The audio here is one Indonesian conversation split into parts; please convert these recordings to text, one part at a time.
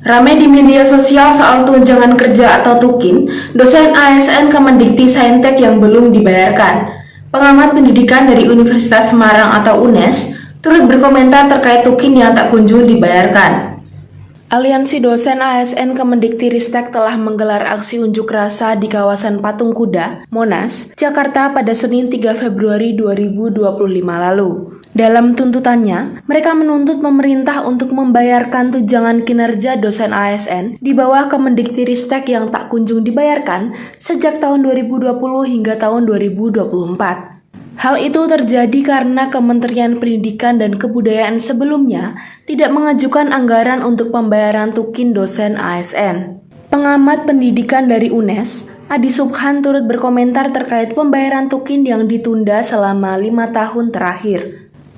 Ramai di media sosial soal tunjangan kerja atau tukin dosen ASN Kemendikti-Saintek yang belum dibayarkan. Pengamat pendidikan dari Universitas Semarang atau UNES turut berkomentar terkait tukin yang tak kunjung dibayarkan. Aliansi dosen ASN Kemendikti-Ristek telah menggelar aksi unjuk rasa di kawasan Patung Kuda, Monas, Jakarta pada Senin 3 Februari 2025 lalu. Dalam tuntutannya, mereka menuntut pemerintah untuk membayarkan tunjangan kinerja dosen ASN di bawah Kemendikti-Ristek yang tak kunjung dibayarkan sejak tahun 2020 hingga tahun 2024. Hal itu terjadi karena Kementerian Pendidikan dan Kebudayaan sebelumnya tidak mengajukan anggaran untuk pembayaran tukin dosen ASN. Pengamat pendidikan dari UNES, Adi Subhan turut berkomentar terkait pembayaran tukin yang ditunda selama 5 tahun terakhir.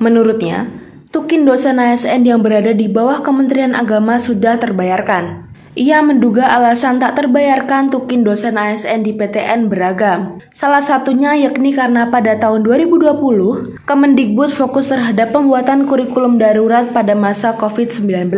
Menurutnya, tukin dosen ASN yang berada di bawah Kementerian Agama sudah terbayarkan. Ia menduga alasan tak terbayarkan tukin dosen ASN di PTN beragam. Salah satunya yakni karena pada tahun 2020, Kemendikbud fokus terhadap pembuatan kurikulum darurat pada masa COVID-19.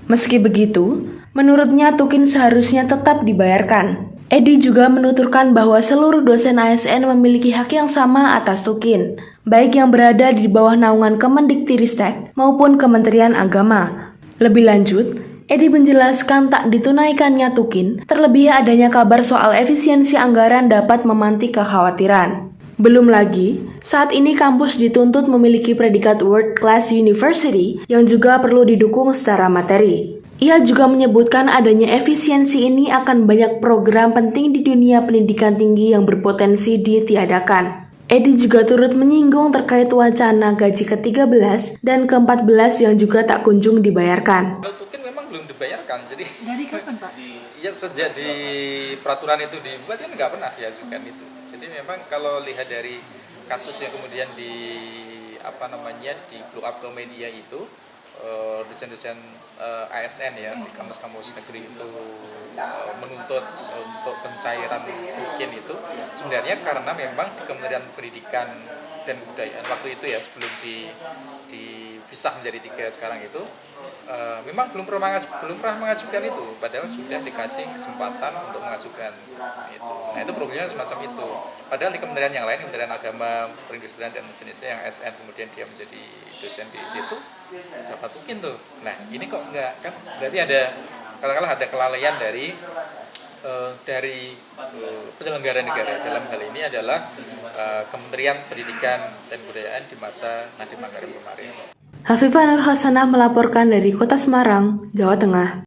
Meski begitu, menurutnya tukin seharusnya tetap dibayarkan. Edi juga menuturkan bahwa seluruh dosen ASN memiliki hak yang sama atas tukin, baik yang berada di bawah naungan Kemendikti-Ristek maupun Kementerian Agama. Lebih lanjut, Edi menjelaskan tak ditunaikannya tukin, terlebih adanya kabar soal efisiensi anggaran dapat memantik kekhawatiran. Belum lagi, saat ini kampus dituntut memiliki predikat World Class University yang juga perlu didukung secara materi. Ia juga menyebutkan adanya efisiensi ini akan banyak program penting di dunia pendidikan tinggi yang berpotensi ditiadakan. Edi juga turut menyinggung terkait wacana gaji ke-13 dan ke-14 yang juga tak kunjung dibayarkan. Belum dibayarkan, jadi dari kapan Pak? Ya sejak di peraturan itu dibuat kan nggak pernah diajukan itu. Jadi memang kalau lihat dari kasus yang kemudian di di blow up ke media itu, desain-desain ASN ya di kampus-kampus negeri itu menuntut untuk pencairan tukin itu sebenarnya karena memang di Kementerian Pendidikan dan Kebudayaan waktu itu ya sebelum dipisah menjadi 3 sekarang itu memang belum pernah mengajukan itu, padahal sudah dikasih kesempatan untuk mengajukan itu. Nah itu problemnya semacam itu. Padahal di kementerian yang lain, Kementerian Agama, Perindustrian dan sejenisnya yang SN kemudian dia menjadi dosen di situ dapat tukin tuh. Nah ini kok enggak, kan berarti ada katakanlah ada kelalaian dari penyelenggara negara. Dalam hal ini adalah Kementerian Pendidikan dan Kebudayaan di masa Nadiem Makarim kemarin. Hafifah Nur Hasanah melaporkan dari Kota Semarang, Jawa Tengah.